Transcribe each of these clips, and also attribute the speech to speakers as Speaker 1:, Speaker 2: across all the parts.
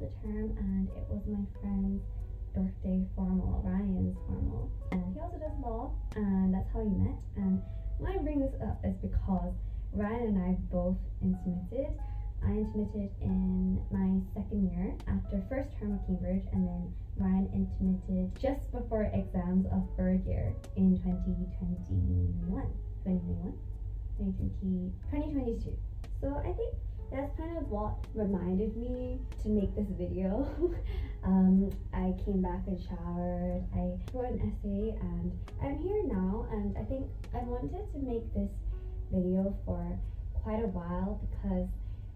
Speaker 1: the term, and it was my friend's birthday formal, Ryan's formal. And he also does law, and that's how we met. And why I bring this up is because Ryan and I both intermitted. I intermitted in my second year after first term of Cambridge, and then Ryan intermitted just before exams of third year in 2022. So I think that's kind of what reminded me to make this video. I came back and showered, I wrote an essay, and I'm here now, and I think I wanted to make this video for quite a while because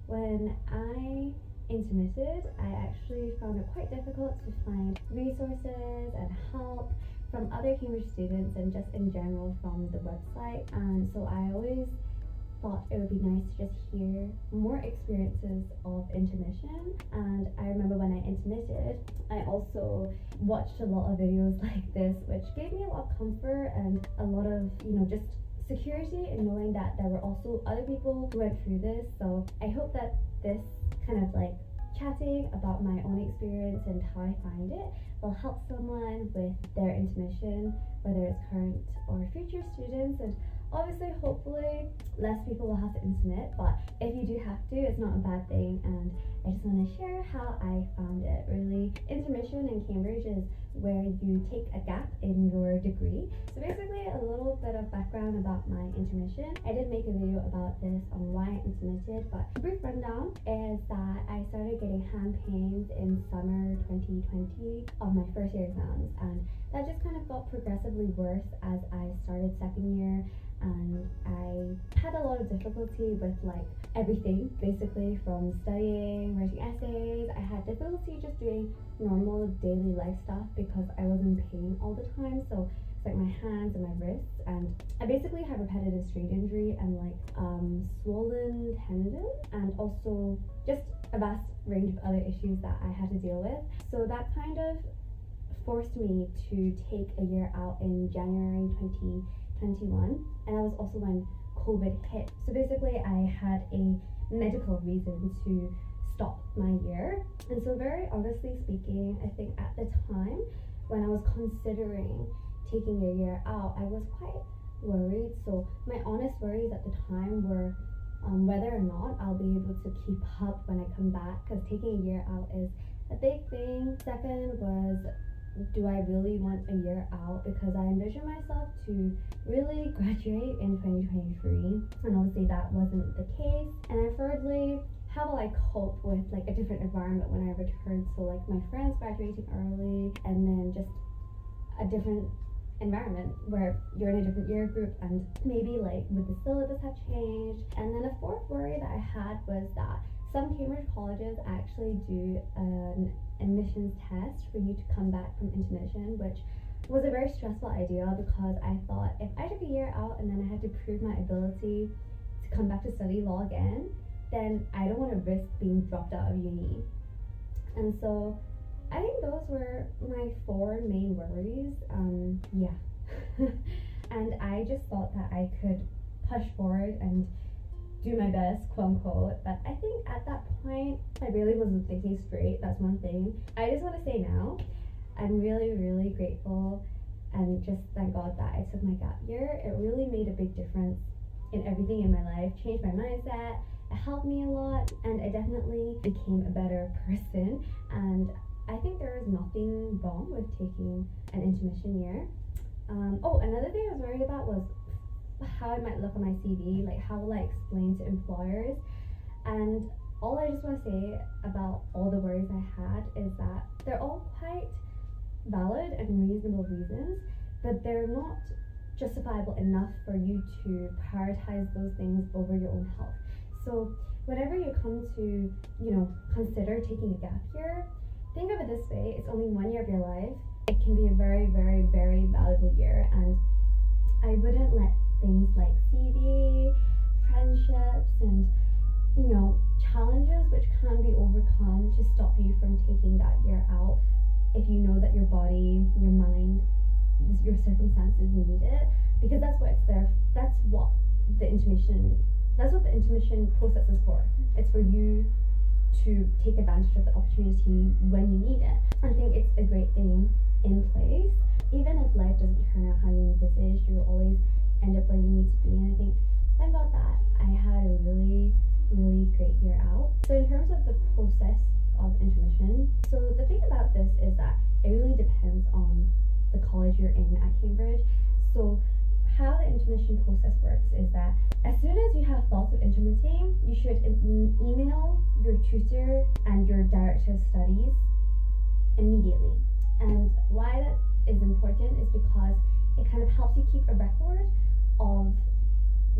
Speaker 1: when I intermitted, I actually found it quite difficult to find resources and help from other Cambridge students and just in general from the website. And so I always thought it would be nice to just hear more experiences of intermission. And I remember when I intermitted, I also watched a lot of videos like this, which gave me a lot of comfort and a lot of, just security in knowing that there were also other people who went through this. So I hope that this kind of like chatting about my own experience and how I find it will help someone with their intermission, whether it's current or future students. And obviously, hopefully, less people will have to intermit, but if you do have to, it's not a bad thing. And I just want to share how I found it. Really, intermission in Cambridge is where you take a gap in your degree. So basically, a little bit of background about my intermission. I did make a video about this on why I intermitted, but a brief rundown is that I started getting hand pains in summer 2020 of my first year exams, and that just kind of got progressively worse as I started second year. And I had a lot of difficulty with like everything, basically from studying, writing essays. I had difficulty just doing normal daily life stuff because I was in pain all the time. So it's like my hands and my wrists, and I basically had repetitive strain injury and like swollen tendon, and also just a vast range of other issues that I had to deal with. So that kind of forced me to take a year out in January 2021, and that was also when COVID hit. So basically I had a medical reason to stop my year. And so very honestly speaking, I think at the time when I was considering taking a year out, I was quite worried. So my honest worries at the time were whether or not I'll be able to keep up when I come back, because taking a year out is a big thing. Second was, do I really want a year out? Because I envisioned myself to really graduate in 2023, and obviously that wasn't the case. And then thirdly, how will I cope with like a different environment when I return? So like my friends graduating early, and then just a different environment where you're in a different year group, and maybe like would the syllabus have changed? And then a fourth worry that I had was that some Cambridge colleges actually do an admissions test for you to come back from intermission, which was a very stressful idea because I thought if I took a year out and then I had to prove my ability to come back to study law again, then I don't want to risk being dropped out of uni. And so I think those were my four main worries. And I just thought that I could push forward and do my best, quote unquote. But I think at that point I really wasn't thinking straight. That's one thing. I just want to say now, I'm really, really grateful and just thank God that I took my gap year. It really made a big difference in everything in my life, changed my mindset, it helped me a lot, and I definitely became a better person. And I think there is nothing wrong with taking an intermission year. Another thing I was worried about was how I might look on my CV, like how will I explain to employers? And all I just want to say about all the worries I had is that they're all quite valid and reasonable reasons, but they're not justifiable enough for you to prioritize those things over your own health. So whenever you come to, consider taking a gap year, think of it this way: it's only 1 year of your life. It can be a very, very, very valuable year, and I wouldn't let things like CV, friendships, and challenges which can be overcome to stop you from taking that year out if you know that your body, your mind, your circumstances need it, because that's what it's there. That's what the intermission process is for. It's for you to take advantage of the opportunity when you need it. I think it's a great thing in place. Even if life doesn't turn out how you envisaged, you will always end up where you need to be. And I think, thank God that I had a really, really great year out. So in terms of the process of intermission, so the thing about this is that it really depends on the college you're in at Cambridge. So how the intermission process works is that as soon as you have thoughts of intermitting, you should email your tutor and your director of studies immediately. And why that is important is because it kind of helps you keep a record of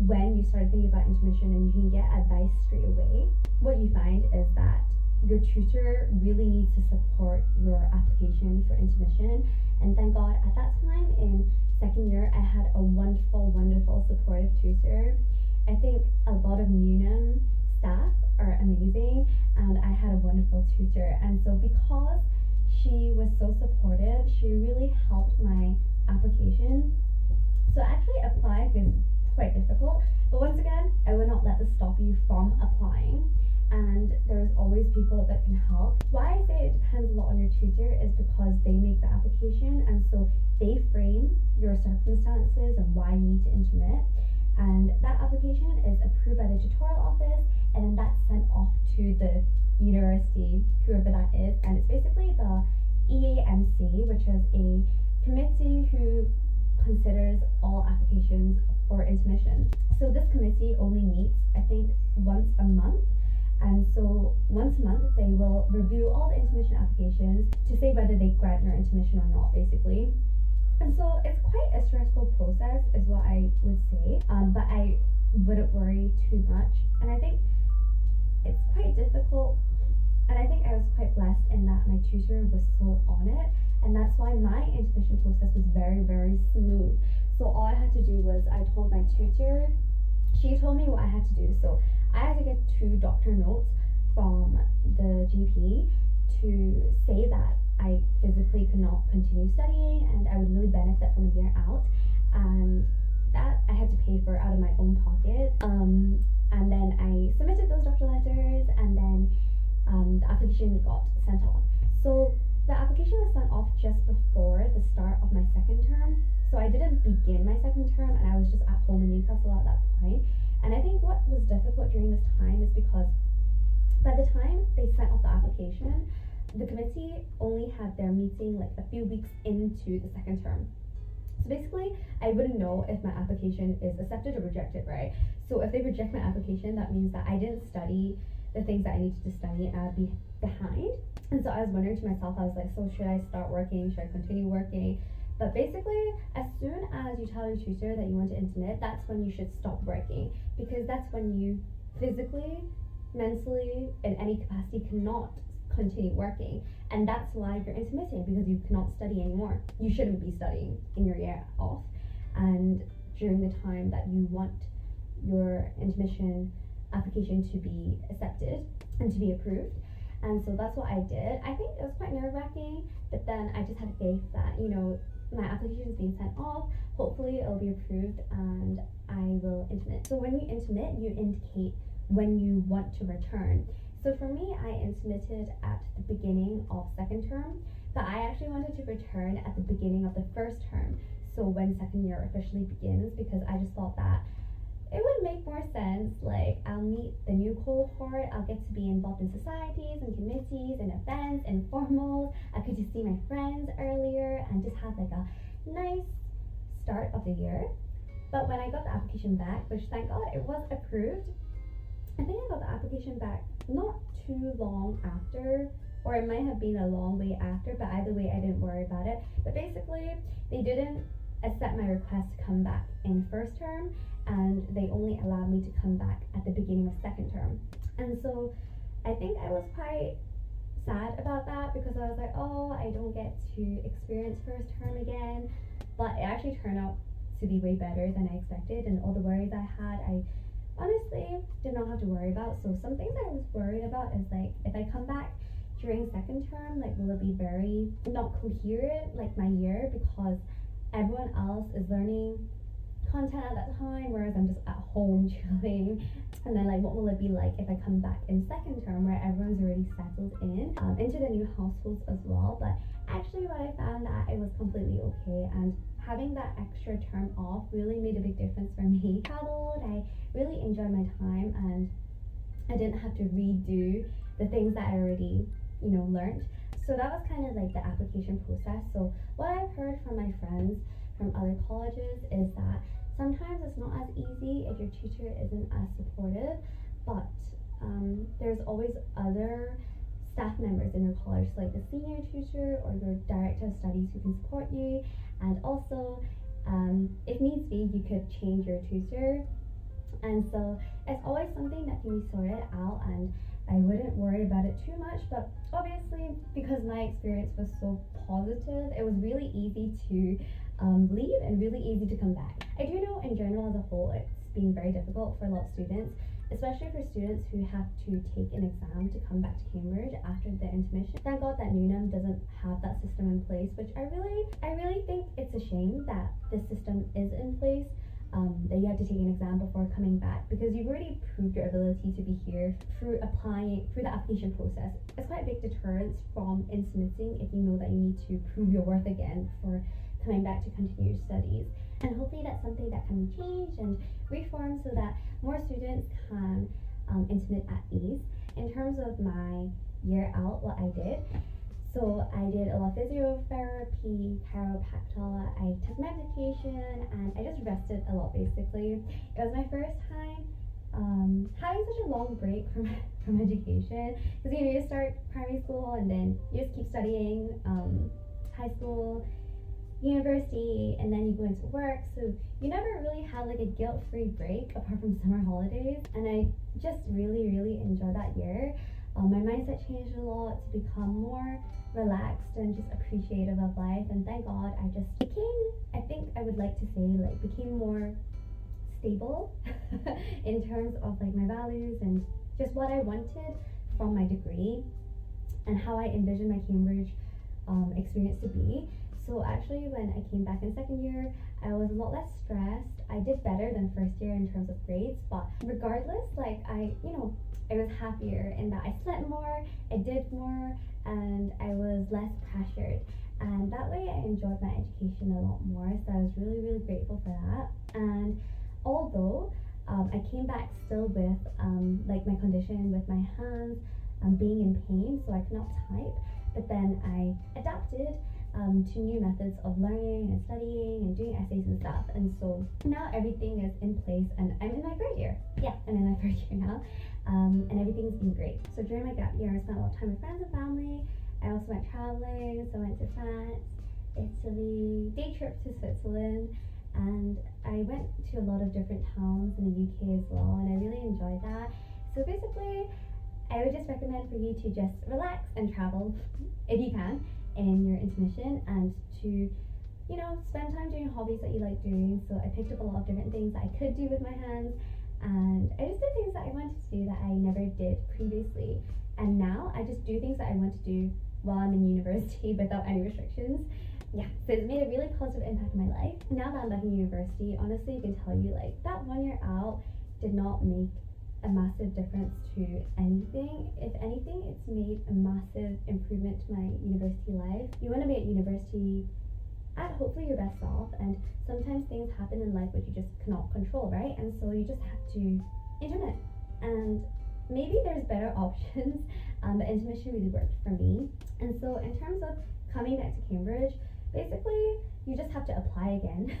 Speaker 1: when you start thinking about intermission, and you can get advice straight away. What you find is that your tutor really needs to support your application for intermission, and thank God at that time in second year I had a wonderful supportive tutor. I think a lot of Newnham staff are amazing, and I had a wonderful tutor, and so because she was so supportive, she really helped my application. So actually applying is quite difficult, but once again, I would not let this stop you from applying, and there's always people that can help. Why I say it depends a lot on your tutor is because they make the application, and so they frame your circumstances and why you need to intermit, and that application is approved by the tutorial office, and then that's sent off to the university, whoever that is, and it's basically the EAMC, which is a committee who considers all applications for intermission. So this committee only meets, I think, once a month, and so once a month they will review all the intermission applications to say whether they grant your intermission or not, basically. And so it's quite a stressful process is what I would say, but I wouldn't worry too much, and I think it's quite difficult, and I think I was quite blessed in that my tutor was so on it, and that's why my intermission process was very, very smooth. So all I had to do was I told my tutor, she told me what I had to do. So I had to get 2 doctor notes from the GP to say that I physically could not continue studying and I would really benefit from a year out, and that I had to pay for out of my own pocket. And then I submitted those doctor letters, and then the application got sent off. So the application was sent off just before the start of my second term. So I didn't begin my second term, and I was just at home in Newcastle at that point. And I think what was difficult during this time is because by the time they sent off the application, the committee only had their meeting like a few weeks into the second term. So basically, I wouldn't know if my application is accepted or rejected, right? So if they reject my application, that means that I didn't study the things that I needed to study and I'd be behind. And so I was wondering to myself, I was like, so should I start working? Should I continue working? But basically, as soon as you tell your tutor that you want to intermit, that's when you should stop working, because that's when you physically, mentally, in any capacity cannot continue working, and that's why you're intermitting, because you cannot study anymore. You shouldn't be studying in your year off and during the time that you want your intermission application to be accepted and to be approved. And so that's what I did. I think it was quite nerve-wracking, but then I just had faith that, my application is being sent off, hopefully it'll be approved and I will intermit. So when you intermit, you indicate when you want to return. So for me, I intermitted at the beginning of second term, but I actually wanted to return at the beginning of the first term, so when second year officially begins, because I just thought that it would make more sense. Like, I'll meet the new cohort, I'll get to be involved in societies and committees and events and formals. I could just see my friends earlier and just have like a nice start of the year. But when I got the application back, which thank God it was approved, I think I got the application back not too long after, or it might have been a long way after, but either way I didn't worry about it. But basically, they didn't accept my request to come back in first term, and they only allowed me to come back at the beginning of second term. And so I think I was quite sad about that, because I was like, oh, I don't get to experience first term again. But it actually turned out to be way better than I expected, and all the worries I had, I honestly did not have to worry about. So some things I was worried about is like, if I come back during second term, like, will it be very not coherent like my year, because everyone else is learning content at that time, whereas I'm just at home chilling. And then like, what will it be like if I come back in second term where everyone's already settled in into the new households as well. But actually what I found that it was completely okay, and having that extra term off really made a big difference for me. I traveled, I really enjoyed my time, and I didn't have to redo the things that I already, learned. So that was kind of like the application process. So what I've heard from my friends from other colleges is that sometimes it's not as easy if your tutor isn't as supportive, but there's always other staff members in your college, like the senior tutor or your director of studies, who can support you. And also, if needs be, you could change your tutor. And so it's always something that can be sorted out, and I wouldn't worry about it too much. But obviously, because my experience was so positive, it was really easy to leave and really easy to come back. I do know in general as a whole it's been very difficult for a lot of students, especially for students who have to take an exam to come back to Cambridge after their intermission. Thank God that Newnham doesn't have that system in place, which I really think it's a shame that this system is in place, that you have to take an exam before coming back, because you've already proved your ability to be here through the application process. It's quite a big deterrence from submitting if you know that you need to prove your worth again for coming back to continue your studies. And hopefully that's something that can be changed and reformed so that more students can submit at ease. In terms of my year out, what I did, so I did a lot of physiotherapy, chiropractor, I took medication, and I just rested a lot basically. It was my first time having such a long break from education, because you start primary school and then you just keep studying, high school, university, and then you go into work, so you never really had like a guilt-free break apart from summer holidays. And I just really enjoyed that year. My mindset changed a lot to become more relaxed and just appreciative of life, and thank God I just became, I think I would like to say, like, became more stable in terms of like my values and just what I wanted from my degree and how I envisioned my Cambridge experience to be. So actually when I came back in second year, I was a lot less stressed. I did better than first year in terms of grades, but regardless, like I was happier in that I slept more, I did more, and I was less pressured. And that way I enjoyed my education a lot more, so I was really grateful for that. And although I came back still with like my condition with my hands being in pain, so I could not type, but then I adapted to new methods of learning and studying and doing essays and stuff. And so now everything is in place, and I'm in my third year. Yeah, I'm in my third year now, and everything's been great. So during my gap year, I spent a lot of time with friends and family. I also went traveling, so I went to France, Italy, day trip to Switzerland, and I went to a lot of different towns in the UK as well, and I really enjoyed that. So basically, I would just recommend for you to just relax and travel if you can in your intermission, and to spend time doing hobbies that you like doing. So I picked up a lot of different things that I could do with my hands, and I just did things that I wanted to do that I never did previously. And now I just do things that I want to do while I'm in university without any restrictions. Yeah, so it's made a really positive impact on my life. Now that I'm back in university, honestly, I can tell you, like, that 1 year out did not make a massive difference to anything. If anything, it's made a massive improvement to my university life. You want to be at university at hopefully your best self, and sometimes things happen in life which you just cannot control, right? And so you just have to intermit, and maybe there's better options, but intermission really worked for me. And so in terms of coming back to Cambridge, basically you just have to apply again.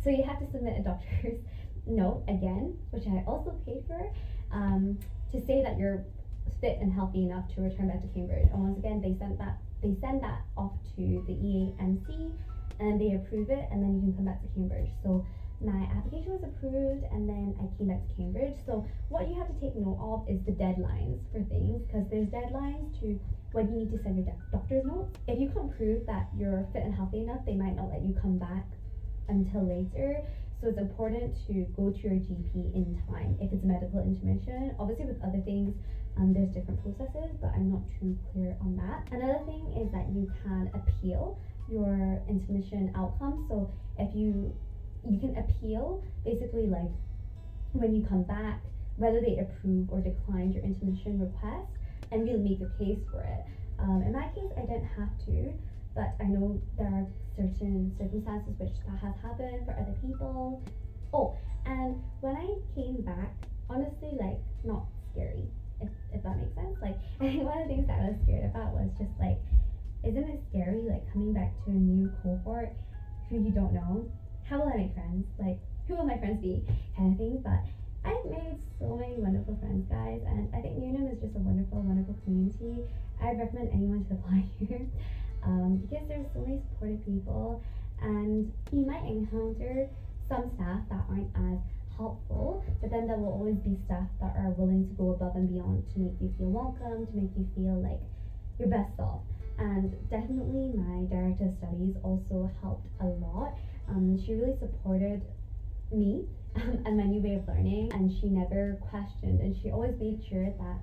Speaker 1: So you have to submit a doctor's note again, which I also paid for, to say that you're fit and healthy enough to return back to Cambridge. And once again, they send that off to the EAMC, and they approve it, and then you can come back to Cambridge. So my application was approved, and then I came back to Cambridge. So what you have to take note of is the deadlines for things, because there's deadlines to when you need to send your doctor's note. If you can't prove that you're fit and healthy enough, they might not let you come back until later. So it's important to go to your GP in time if it's a medical intermission. Obviously with other things, there's different processes, but I'm not too clear on that. Another thing is that you can appeal your intermission outcome. So if you you can appeal basically like when you come back, whether they approve or decline your intermission request, and really make your case for it. In my case, I didn't have to, but I know there are certain circumstances which that has happened for other people. Oh, and when I came back, honestly, like, not scary, if that makes sense. Like, I think one of the things that I was scared about was just like, isn't it scary, like, coming back to a new cohort who you don't know? How will I make friends? Like, who will my friends be? Kind of thing. But I've made so many wonderful friends, guys, and I think Unum is just a wonderful, wonderful community. I'd recommend anyone to apply here because there's so many supportive people, and you might encounter some staff that aren't as helpful, but then there will always be staff that are willing to go above and beyond to make you feel welcome, to make you feel like your best self. And definitely my director of studies also helped a lot. She really supported me and my new way of learning, and she never questioned, and she always made sure that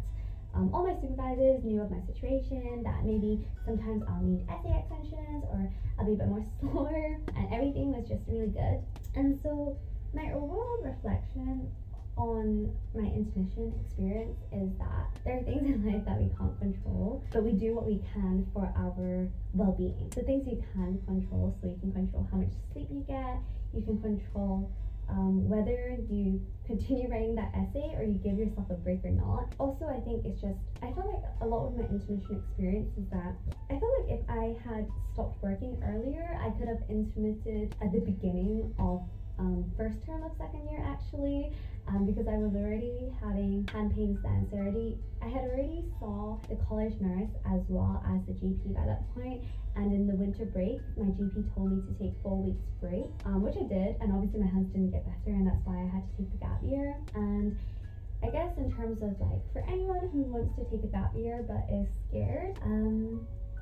Speaker 1: all my supervisors knew of my situation, that maybe sometimes I'll need essay extensions or I'll be a bit more slower, and everything was just really good. And so my overall reflection on my intermission experience is that there are things in life that we can't control, but we do what we can for our well-being. The things you can control, so you can control how much sleep you get, you can control whether you continue writing that essay or you give yourself a break or not. Also, I think it's just, I feel like a lot of my intermission experience is that I feel like if I had stopped working earlier, I could have intermitted at the beginning of first term of second year actually, because I was already having hand pains then. So I had already saw the college nurse as well as the GP by that point. And in the winter break, my GP told me to take 4 weeks break, which I did. And obviously my hands didn't get better, and that's why I had to take the gap year. And I guess in terms of like, for anyone who wants to take a gap year but is scared,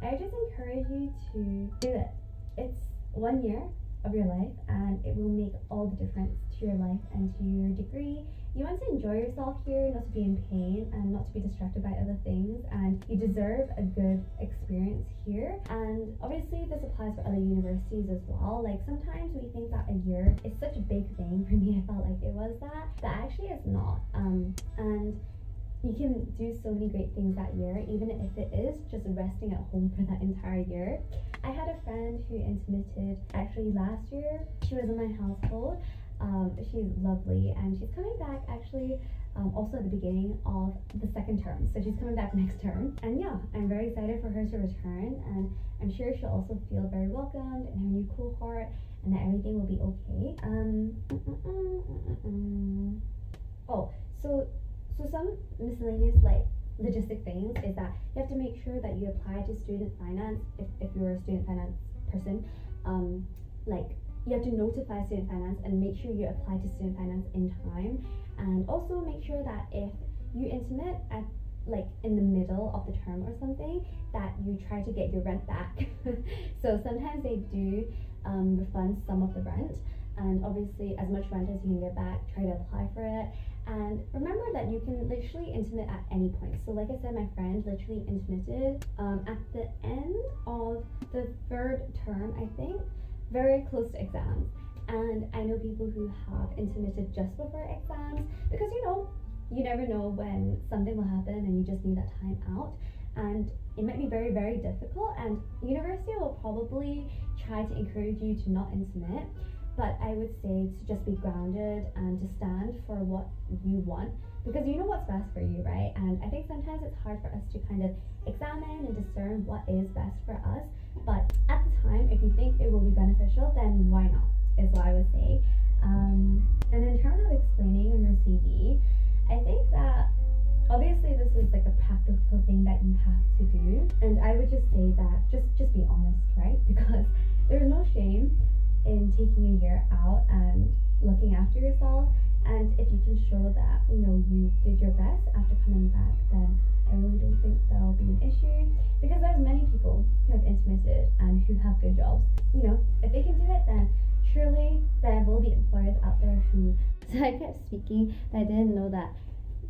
Speaker 1: I just encourage you to do it. It's 1 year of your life, and it will make all the difference to your life and to your degree. You want to enjoy yourself here, not to be in pain and not to be distracted by other things, and you deserve a good experience here. And obviously this applies for other universities as well. Like, sometimes we think that a year is such a big thing. For me, I felt like it was that, but actually it's not. And you can do so many great things that year, even if it is just resting at home for that entire year. I had a friend who intermitted actually last year. She was in my household. She's lovely, and she's coming back actually also at the beginning of the second term. So she's coming back next term. And yeah, I'm very excited for her to return, and I'm sure she'll also feel very welcomed in her new cohort, and that everything will be okay. Oh, so some miscellaneous like logistic things is that you have to make sure that you apply to student finance if you're a student finance person. Like, you have to notify student finance and make sure you apply to student finance in time, and also make sure that if you intermit at like in the middle of the term or something, that you try to get your rent back. So sometimes they do refund some of the rent, and obviously as much rent as you can get back, try to apply for it. And remember that you can literally intermit at any point. So like I said, my friend literally intermitted at the end of the third term, I think, very close to exams. And I know people who have intermitted just before exams, because you never know when something will happen and you just need that time out. And it might be very, very difficult, and university will probably try to encourage you to not intermit. But I would say to just be grounded and to stand for what you want, because you know what's best for you, right? And I think sometimes it's hard for us to kind of examine and discern what is best for us. But at the time, if you think it will be beneficial, then why not, is what I would say. And in terms of explaining on your CV, I think that obviously this is like a practical thing that you have to do. And I would just say that just be honest, right? Because there's no shame in taking a year out and looking after yourself. And if you can show that you did your best after coming back, then I really don't think that'll be an issue, because there's many people who have intermitted and who have good jobs. If they can do it, then surely there will be employers out there who. So I kept speaking, but I didn't know that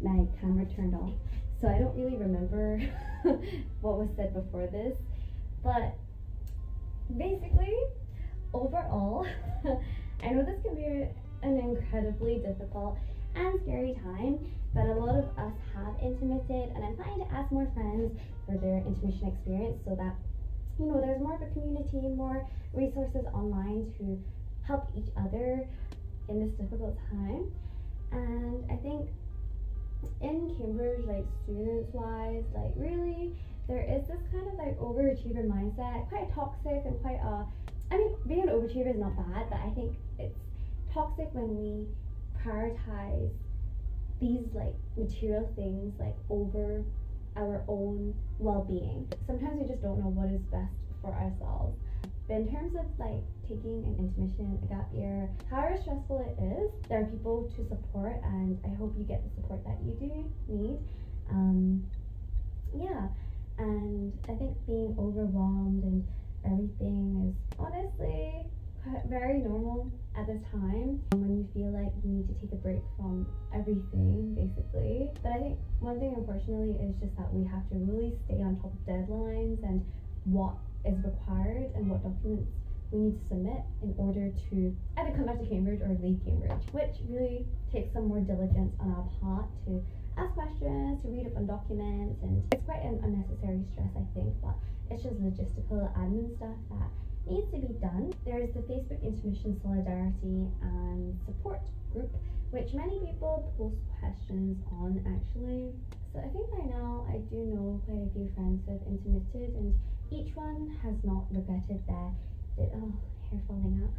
Speaker 1: my camera turned off, so I don't really remember what was said before this. But basically, overall, I know this can be an incredibly difficult and scary time, but a lot of us have intermitted, and I'm planning to ask more friends for their intermission experience so that, you know, there's more of a community, more resources online to help each other in this difficult time. And I think in Cambridge, like students wise, like really there is this kind of like overachiever mindset, quite toxic and quite I mean, being an overachiever is not bad, but I think it's toxic when we prioritize these like material things like over our own well-being. Sometimes we just don't know what is best for ourselves. But in terms of like taking an intermission, a gap year, however stressful it is, there are people to support, and I hope you get the support that you do need. Yeah, and I think being overwhelmed and everything is honestly very normal at this time when you feel like you need to take a break from everything basically. But I think one thing unfortunately is just that we have to really stay on top of deadlines and what is required and what documents we need to submit in order to either come back to Cambridge or leave Cambridge, which really takes some more diligence on our part to ask questions, to read up on documents, and it's quite an unnecessary stress I think, but it's just logistical admin stuff that needs to be done. There is the Facebook Intermission Solidarity and Support group, which many people post questions on actually. So I think by now I do know quite a few friends who have intermitted, and each one has not regretted hair falling out.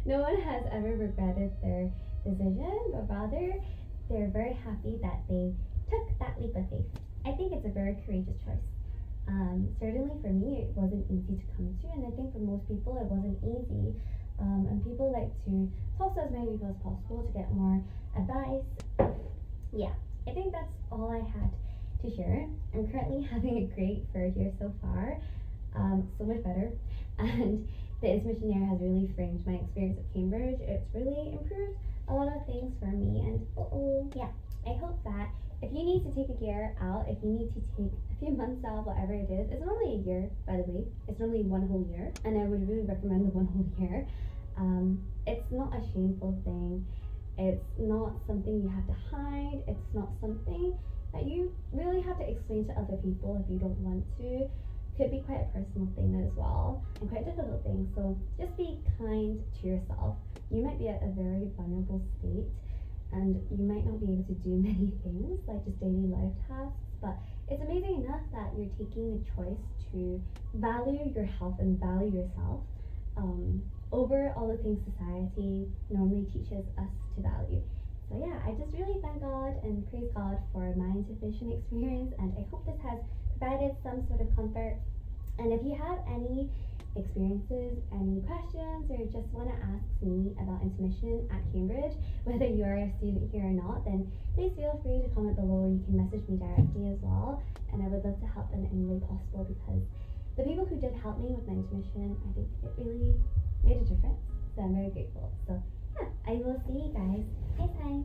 Speaker 1: No one has ever regretted their decision, but rather they're very happy that they took that leap of faith. I think it's a very courageous choice. Certainly for me it wasn't easy to come to, and I think for most people it wasn't easy. And people like to talk to as many people as possible to get more advice. Yeah, I think that's all I had to share. I'm currently having a great third year so far, so much better, and the intermission year has really framed my experience at Cambridge. It's really improved a lot of things for me, and yeah, I hope that if you need to take a year out, if you need to take a few months out, whatever it is, it's normally a year, by the way. It's normally one whole year, and I would really recommend the one whole year. It's not a shameful thing. It's not something you have to hide. It's not something that you really have to explain to other people if you don't want to. Could be quite a personal thing as well, and quite a difficult thing. So just be kind to yourself. You might be at a very vulnerable state, and you might not be able to do many things like just daily life tasks, but it's amazing enough that you're taking the choice to value your health and value yourself over all the things society normally teaches us to value. So yeah, I just really thank God and praise God for my intermission experience, and I hope this has provided some sort of comfort. And if you have any experiences, any questions, or just want to ask me about intermission at Cambridge, whether you are a student here or not, then please feel free to comment below, or you can message me directly as well, and I would love to help in any way possible, because the people who did help me with my intermission, I think it really made a difference, so I'm very grateful. So yeah, I will see you guys. Bye bye.